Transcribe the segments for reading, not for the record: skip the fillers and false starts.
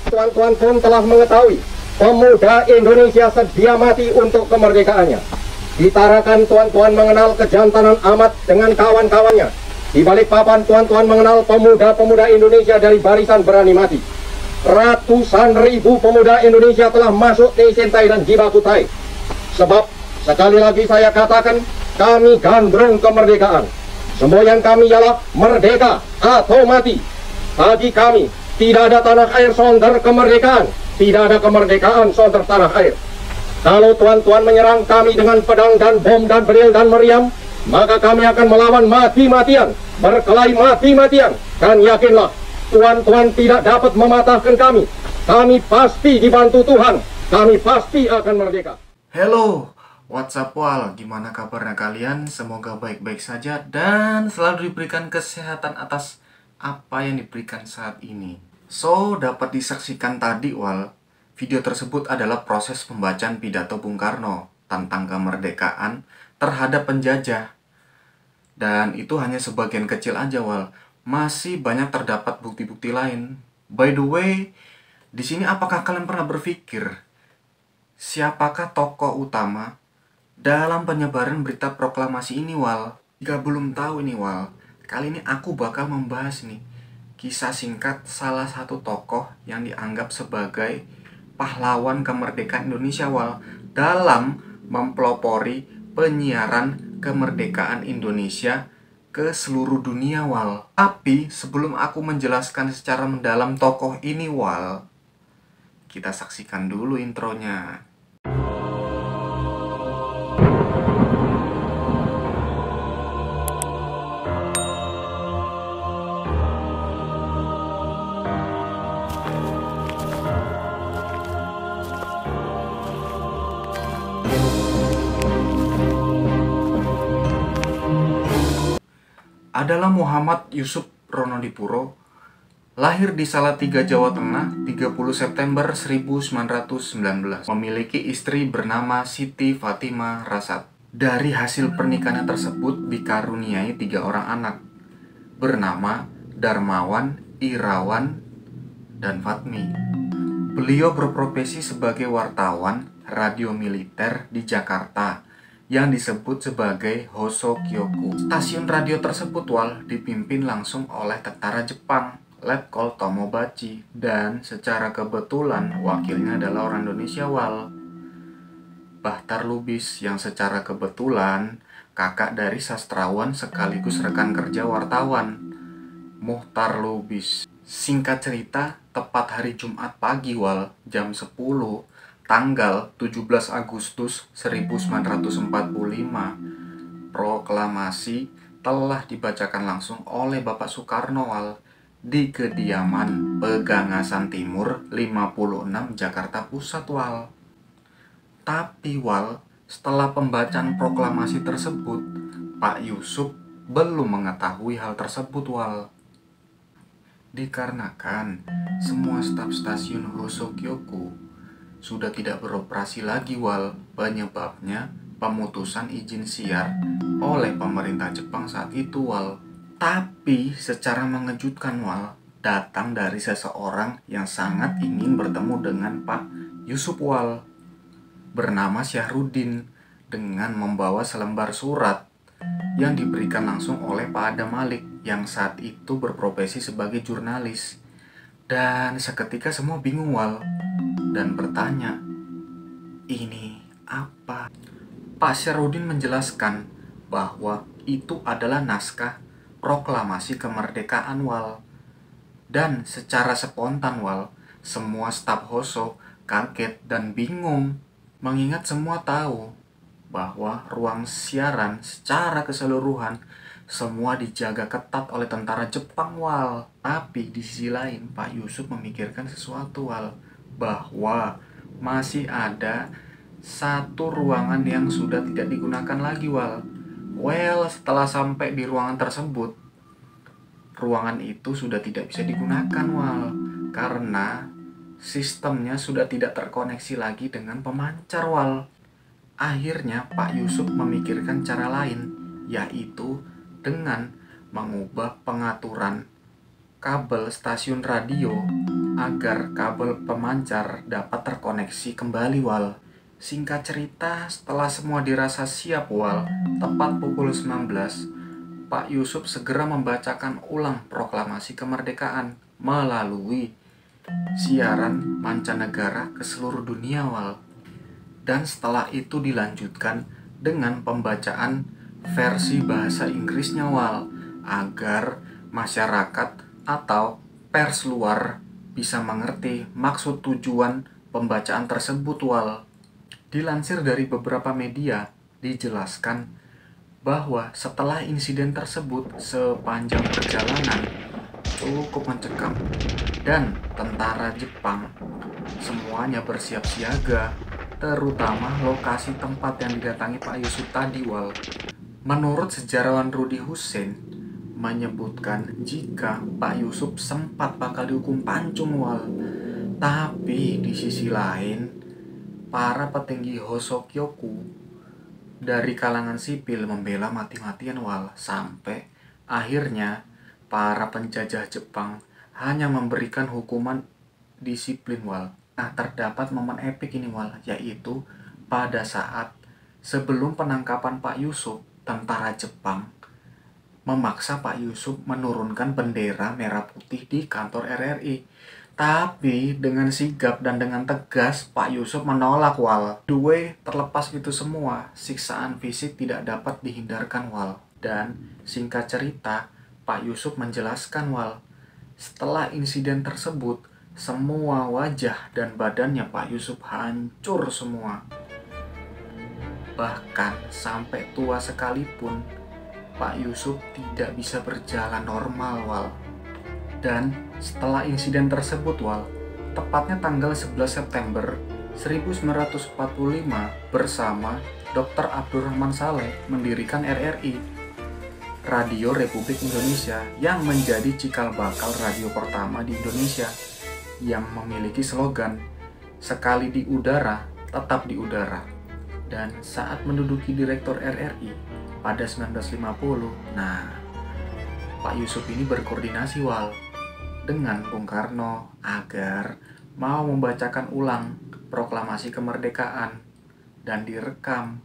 Tuan-tuan pun telah mengetahui, pemuda Indonesia sedia mati untuk kemerdekaannya. Ditarakan tuan-tuan mengenal kejantanan amat dengan kawan-kawannya. Di balik papan tuan-tuan mengenal pemuda-pemuda Indonesia dari barisan berani mati. Ratusan ribu pemuda Indonesia telah masuk Teisentai dan Hibakutai. Sebab, sekali lagi saya katakan, kami gandrung kemerdekaan. Semboyan kami ialah merdeka atau mati. Bagi kami, tidak ada tanah air sonder kemerdekaan. Tidak ada kemerdekaan sonder tanah air. Kalau tuan-tuan menyerang kami dengan pedang dan bom dan beril dan meriam, maka kami akan melawan mati-matian, berkelahi mati-matian. Dan yakinlah, tuan-tuan tidak dapat mematahkan kami. Kami pasti dibantu Tuhan. Kami pasti akan merdeka. Hello, what's up wal? Gimana kabarnya kalian? Semoga baik-baik saja dan selalu diberikan kesehatan atas apa yang diberikan saat ini. So, dapat disaksikan tadi wal, video tersebut adalah proses pembacaan pidato Bung Karno tentang kemerdekaan terhadap penjajah. Dan itu hanya sebagian kecil aja wal. Masih banyak terdapat bukti-bukti lain. By the way, di sini apakah kalian pernah berpikir siapakah tokoh utama dalam penyebaran berita proklamasi ini wal? Jika belum tahu ini wal, kali ini aku bakal membahas nih kisah singkat salah satu tokoh yang dianggap sebagai pahlawan kemerdekaan Indonesia wal, dalam mempelopori penyiaran kemerdekaan Indonesia ke seluruh dunia wal. Tapi sebelum aku menjelaskan secara mendalam tokoh ini wal, kita saksikan dulu intronya. Adalah Muhammad Yusuf Ronodipuro, lahir di Salatiga, Jawa Tengah, 30 September 1919. Memiliki istri bernama Siti Fatimah Rasad. Dari hasil pernikahan tersebut dikaruniai 3 orang anak, bernama Darmawan, Irawan, dan Fatmi. Beliau berprofesi sebagai wartawan radio militer di Jakarta yang disebut sebagai Hosokyoku. Stasiun radio tersebut wal dipimpin langsung oleh tentara Jepang, Letkol Tomobachi, dan secara kebetulan wakilnya adalah orang Indonesia wal, Bahtar Lubis, yang secara kebetulan kakak dari sastrawan sekaligus rekan kerja wartawan, Muhtar Lubis. Singkat cerita, tepat hari Jumat pagi wal, jam 10, tanggal 17 Agustus 1945, proklamasi telah dibacakan langsung oleh Bapak Soekarno wal di kediaman Pegangasan Timur 56 Jakarta Pusat wal. Tapi wal, setelah pembacaan proklamasi tersebut, Pak Yusuf belum mengetahui hal tersebut wal. Dikarenakan semua staf stasiun Hosokyoku sudah tidak beroperasi lagi wal, penyebabnya pemutusan izin siar oleh pemerintah Jepang saat itu wal. Tapi secara mengejutkan wal, datang dari seseorang yang sangat ingin bertemu dengan Pak Yusuf wal, bernama Syahrudin, dengan membawa selembar surat yang diberikan langsung oleh Pak Adam Malik yang saat itu berprofesi sebagai jurnalis. Dan seketika semua bingung wal dan bertanya, ini apa? Pak Syahrudin menjelaskan bahwa itu adalah naskah proklamasi kemerdekaan wal. Dan secara spontan wal, semua staf Hoso kaget dan bingung, mengingat semua tahu bahwa ruang siaran secara keseluruhan semua dijaga ketat oleh tentara Jepang wal. Tapi di sisi lain Pak Yusuf memikirkan sesuatu wal, bahwa masih ada satu ruangan yang sudah tidak digunakan lagi wal. Well, setelah sampai di ruangan tersebut, ruangan itu sudah tidak bisa digunakan wal, karena sistemnya sudah tidak terkoneksi lagi dengan pemancar wal. Akhirnya Pak Yusuf memikirkan cara lain, yaitu dengan mengubah pengaturan kabel stasiun radio agar kabel pemancar dapat terkoneksi kembali wal. Singkat cerita, setelah semua dirasa siap wal, tepat pukul 19, Pak Yusuf segera membacakan ulang proklamasi kemerdekaan melalui siaran mancanegara ke seluruh dunia wal. Dan setelah itu dilanjutkan dengan pembacaan versi bahasa Inggrisnya wal, agar masyarakat atau pers luar bisa mengerti maksud tujuan pembacaan tersebut wal. Dilansir dari beberapa media, dijelaskan bahwa setelah insiden tersebut sepanjang perjalanan cukup mencekam dan tentara Jepang semuanya bersiap siaga, terutama lokasi tempat yang didatangi Pak Yusuf tadi wal. Menurut sejarawan Rudy Hussein menyebutkan jika Pak Yusuf sempat bakal dihukum pancung wal. Tapi di sisi lain, para petinggi Hosokyoku dari kalangan sipil membela mati-matian wal, sampai akhirnya para penjajah Jepang hanya memberikan hukuman disiplin wal. Nah, terdapat momen epik ini wal, yaitu pada saat sebelum penangkapan Pak Yusuf, tentara Jepang memaksa Pak Yusuf menurunkan bendera merah putih di kantor RRI. Tapi dengan sigap dan dengan tegas Pak Yusuf menolak wal. Terlepas itu semua, siksaan fisik tidak dapat dihindarkan wal. Dan singkat cerita, Pak Yusuf menjelaskan wal, setelah insiden tersebut, semua wajah dan badannya Pak Yusuf hancur semua. Bahkan sampai tua sekalipun, Pak Yusuf tidak bisa berjalan normal wal. Dan setelah insiden tersebut wal, tepatnya tanggal 11 September 1945 bersama Dr. Abdurrahman Saleh mendirikan RRI, Radio Republik Indonesia, yang menjadi cikal bakal radio pertama di Indonesia yang memiliki slogan "Sekali di udara, tetap di udara". Dan saat menduduki direktur RRI pada 1950, nah, Pak Yusuf ini berkoordinasi wal dengan Bung Karno agar mau membacakan ulang proklamasi kemerdekaan dan direkam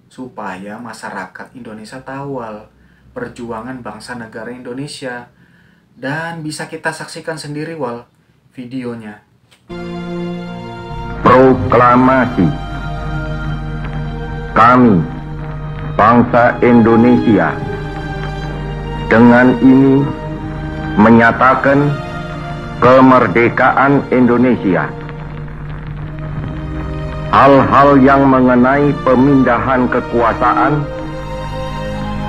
supaya masyarakat Indonesia tahu wal perjuangan bangsa negara Indonesia. Dan bisa kita saksikan sendiri wal videonya. Proklamasi. Kami, bangsa Indonesia, dengan ini menyatakan kemerdekaan Indonesia. Hal-hal yang mengenai pemindahan kekuasaan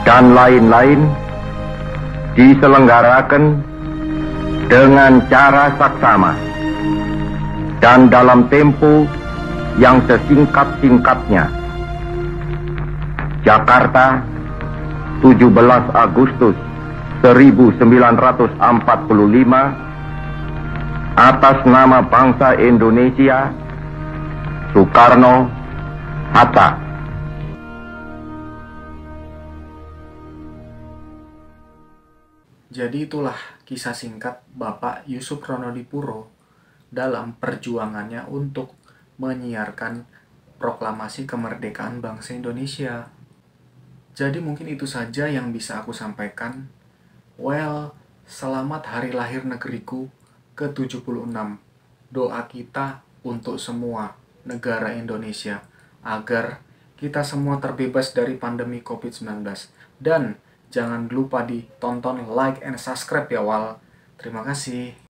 dan lain-lain diselenggarakan dengan cara saksama dan dalam tempo yang sesingkat-singkatnya. Jakarta, 17 Agustus 1945, atas nama bangsa Indonesia, Soekarno, Hatta. Jadi itulah kisah singkat Bapak Yusuf Ronodipuro dalam perjuangannya untuk menyiarkan proklamasi kemerdekaan bangsa Indonesia. Jadi mungkin itu saja yang bisa aku sampaikan. Selamat hari lahir negeriku ke-76. Doa kita untuk semua negara Indonesia agar kita semua terbebas dari pandemi COVID-19. Dan jangan lupa ditonton, like, and subscribe ya wal. Terima kasih.